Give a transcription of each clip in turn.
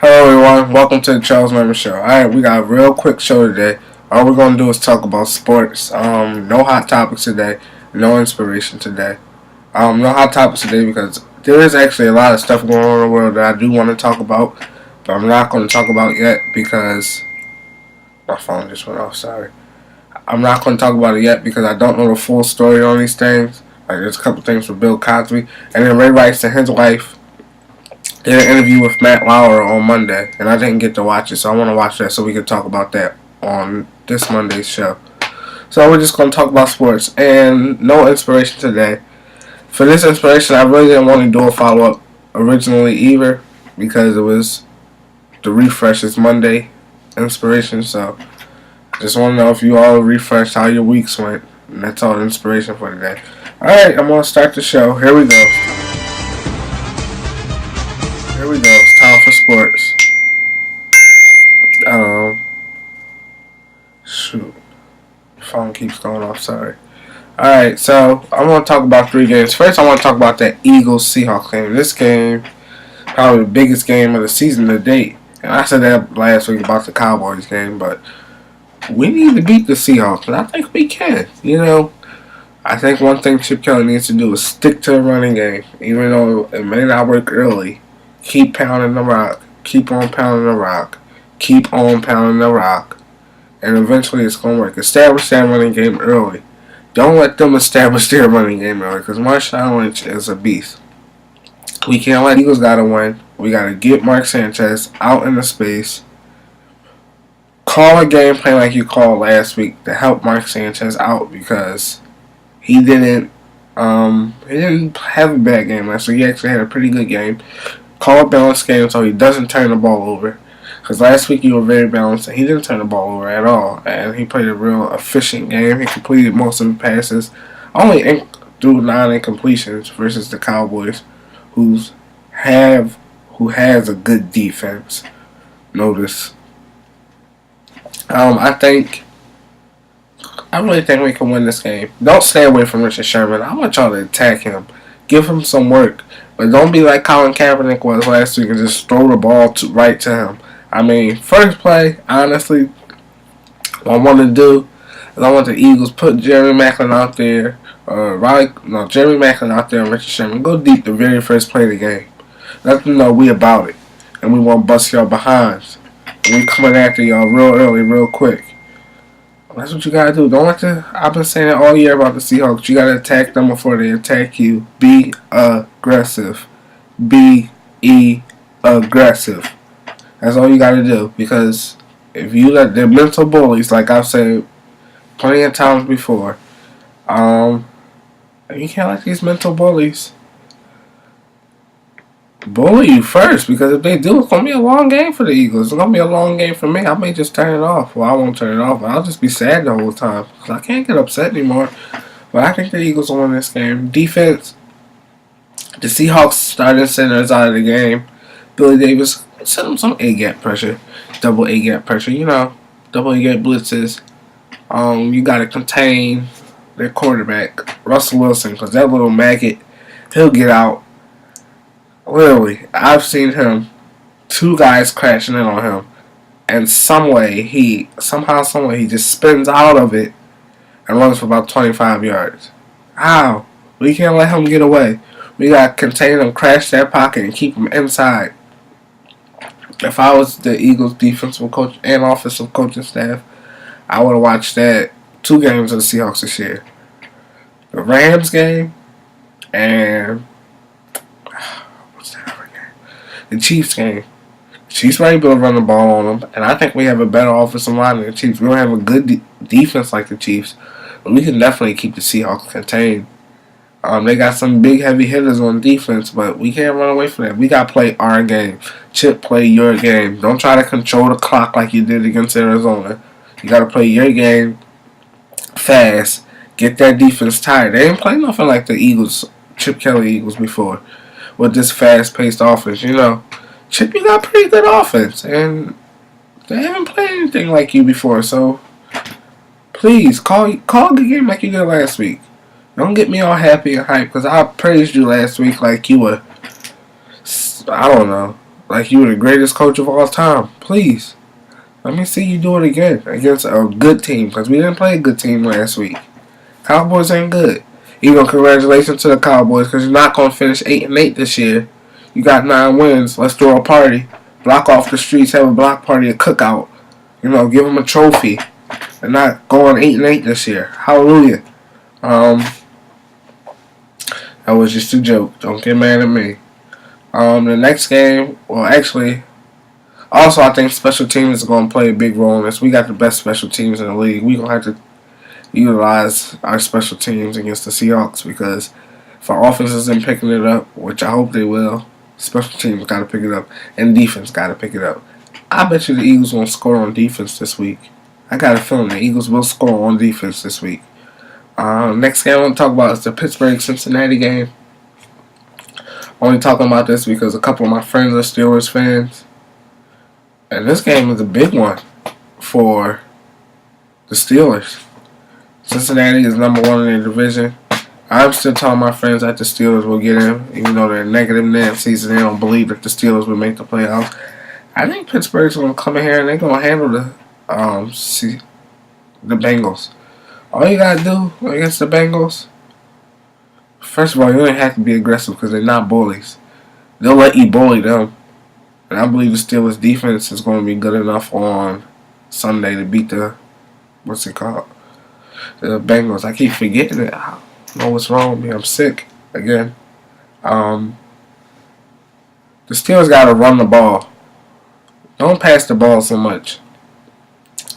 Hello everyone, welcome to the Charles Lemon Show. Alright, we got a real quick show today. All we're going to do is talk about sports. No hot topics today, no inspiration today. No hot topics today because there is actually a lot of stuff going on in the world that I do want to talk about, but I'm not going to talk about yet because my phone just went off, sorry. I'm not going to talk about it yet because I don't know the full story on these things. Like there's a couple things with Bill Cosby, and then Ray Rice and his wife did an interview with Matt Lauer on Monday, and I didn't get to watch it, so I want to watch that so we can talk about that on this Monday's show. So we're just going to talk about sports, and no inspiration today. For this inspiration, I really didn't want to do a follow-up originally either, because it was the Refresh Monday inspiration, so just want to know if you all refreshed how your weeks went, and that's all the inspiration for today. Alright, I'm going to start the show. Here we go. Here we go. It's time for sports. Shoot. The phone keeps going off, sorry. Alright, so I want to talk about 3 games. First, I want to talk about that Eagles-Seahawks game. This game, probably the biggest game of the season to date. And I said that last week about the Cowboys game, but we need to beat the Seahawks, and I think we can. I think one thing Chip Kelly needs to do is stick to the running game, even though it may not work early. Keep pounding the rock. Keep on pounding the rock. Keep on pounding the rock. And eventually it's going to work. Establish that running game early. Don't let them establish their running game early, because Marshawn Lynch is a beast. We can't let Eagles got to win. We got to get Mark Sanchez out in the space. Call a game plan like you called last week to help Mark Sanchez out, because he didn't have a bad game last week. He actually had a pretty good game. Call a balanced game so he doesn't turn the ball over. Because last week you were very balanced and he didn't turn the ball over at all. And he played a real efficient game. He completed most of the passes. Only threw 9 incompletions versus the Cowboys, who has a good defense. Notice. I really think we can win this game. Don't stay away from Richard Sherman. I want y'all to attack him. Give him some work. But don't be like Colin Kaepernick was last week and just throw the ball right to him. I mean, first play, honestly, what I want to do is I want the Eagles put Jeremy Maclin out there, Jeremy Maclin out there and Richard Sherman. Go deep the very first play of the game. Let them know we about it. And we want to bust y'all behinds. And we coming after y'all real early, real quick. That's what you gotta do. I've been saying it all year about the Seahawks. You gotta attack them before they attack you. Be aggressive. Be aggressive. That's all you gotta do. Because if you let the mental bullies, like I've said plenty of times before, you can't let these mental bullies bully you first, because if they do, it's going to be a long game for the Eagles. It's going to be a long game for me. I may just turn it off. Well, I won't turn it off, but I'll just be sad the whole time because I can't get upset anymore. But I think the Eagles will win this game. Defense, the Seahawks starting centers out of the game. Billy Davis, send them some A-gap pressure. Double A-gap pressure, double A-gap blitzes. You got to contain their quarterback, Russell Wilson, because that little maggot, he'll get out. Literally, I've seen him, 2 guys crashing in on him, and somehow, he just spins out of it and runs for about 25 yards. How? We can't let him get away. We got to contain him, crash that pocket, and keep him inside. If I was the Eagles defensive coach and offensive coaching staff, I would have watched 2 games of the Seahawks this year. The Rams game and the Chiefs game. Chiefs might be able to run the ball on them, and I think we have a better offensive line than the Chiefs. We don't have a good defense like the Chiefs, but we can definitely keep the Seahawks contained. They got some big heavy hitters on defense, but we can't run away from that. We got to play our game. Chip, play your game. Don't try to control the clock like you did against Arizona. You got to play your game fast. Get that defense tired. They ain't played nothing like the Eagles, Chip Kelly Eagles before, with this fast-paced offense. Chip, you got pretty good offense, and they haven't played anything like you before, so please, call the game like you did last week. Don't get me all happy and hyped, because I praised you last week like you were, I don't know, like you were the greatest coach of all time. Please, let me see you do it again against a good team, because we didn't play a good team last week. Cowboys ain't good. Even congratulations to the Cowboys, because you're not going to finish 8-8 this year. You got 9 wins. Let's throw a party. Block off the streets, have a block party, a cookout. Give them a trophy. And not going 8-8 this year. Hallelujah. That was just a joke. Don't get mad at me. The next game, well, actually, also I think special teams is going to play a big role in this. We got the best special teams in the league. We're going to have to utilize our special teams against the Seahawks, because if our offense isn't picking it up, which I hope they will, special teams got to pick it up, and defense got to pick it up. I bet you the Eagles won't score on defense this week. I got a feeling the Eagles will score on defense this week. Next game I want to talk about is the Pittsburgh-Cincinnati game. Only talking about this because a couple of my friends are Steelers fans. And this game is a big one for the Steelers. Cincinnati is number 1 in their division. I'm still telling my friends that the Steelers will get in, even though they're negative Nancy's and they don't believe that the Steelers will make the playoffs. I think Pittsburgh's going to come in here and they're going to handle the Bengals. All you got to do against the Bengals, first of all, you don't have to be aggressive because they're not bullies. They'll let you bully them. And I believe the Steelers' defense is going to be good enough on Sunday to beat the, the Bengals. I keep forgetting it. I don't know what's wrong with me. I'm sick again. The Steelers got to run the ball. Don't pass the ball so much.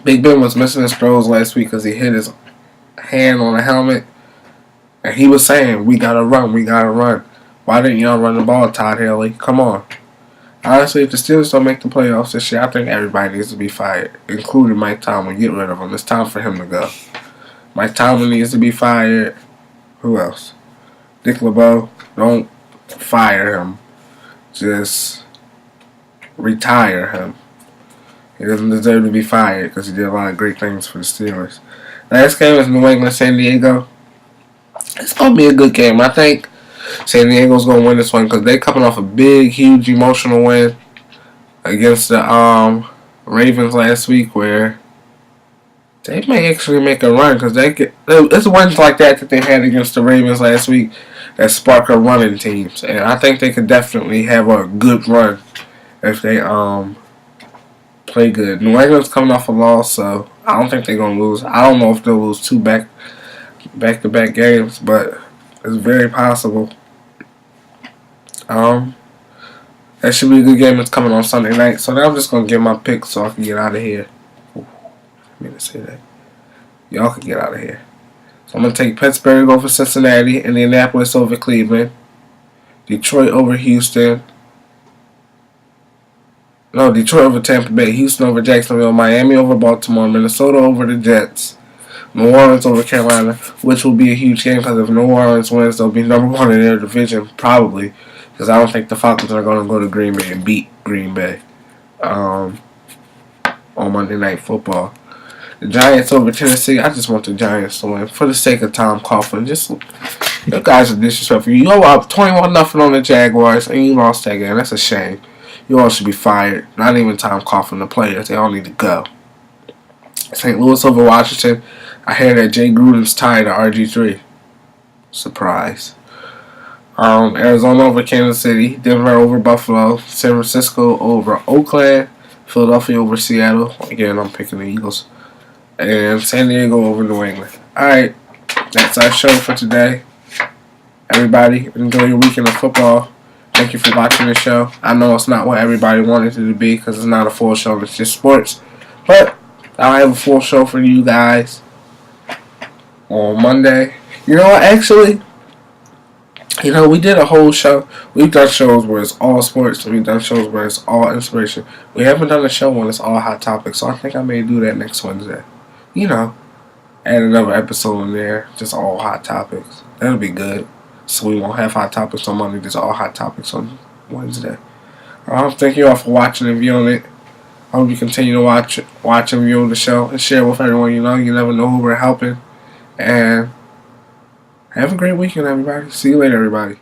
Big Ben was missing his throws last week because he hit his hand on the helmet. And he was saying, we got to run, we got to run. Why didn't y'all run the ball, Todd Haley? Come on. Honestly, if the Steelers don't make the playoffs this year, I think everybody needs to be fired, including Mike Tomlin. Get rid of him. It's time for him to go. Mike Tomlin needs to be fired. Who else? Dick LeBeau. Don't fire him. Just retire him. He doesn't deserve to be fired because he did a lot of great things for the Steelers. Last game is New England, San Diego. It's going to be a good game. I think San Diego's going to win this one because they're coming off a big, huge emotional win against the Ravens last week, where they may actually make a run because it's wins like that they had against the Ravens last week that spark a running teams. And I think they could definitely have a good run if they play good. New England's coming off a loss, so I don't think they're going to lose. I don't know if they'll lose 2 back-to-back games, but it's very possible. That should be a good game. It's coming on Sunday night. So now I'm just going to give my pick so I can get out of here. Ooh, I mean to say that. Y'all can get out of here. So I'm going to take Pittsburgh over Cincinnati, Indianapolis over Cleveland, Detroit over Houston. No, Detroit over Tampa Bay, Houston over Jacksonville, Miami over Baltimore, Minnesota over the Jets, New Orleans over Carolina, which will be a huge game because if New Orleans wins, they'll be number 1 in their division, probably, because I don't think the Falcons are going to go to Green Bay and beat Green Bay on Monday Night Football. The Giants over Tennessee, I just want the Giants to win for the sake of Tom Coughlin. You guys are disrespectful. You go up 21-0 on the Jaguars and you lost that game. That's a shame. You all should be fired. Not even Tom Coughlin, the players. They all need to go. St. Louis over Washington. I hear that Jay Gruden's tied to RG3. Surprise. Arizona over Kansas City. Denver over Buffalo. San Francisco over Oakland. Philadelphia over Seattle. Again, I'm picking the Eagles. And San Diego over New England. Alright. That's our show for today. Everybody, enjoy your weekend of football. Thank you for watching the show. I know it's not what everybody wanted it to be because it's not a full show. It's just sports. But I'll have a full show for you guys on Monday. You know what? Actually, we did a whole show. We've done shows where it's all sports. We've done shows where it's all inspiration. We haven't done a show when it's all hot topics. So I think I may do that next Wednesday. Add another episode in there. Just all hot topics. That'll be good. So we won't have hot topics on Monday. Just all hot topics on Wednesday. Thank you all for watching and viewing it. I hope you continue to watch and view the show and share with everyone you know. You never know who we're helping. And have a great weekend, everybody. See you later, everybody.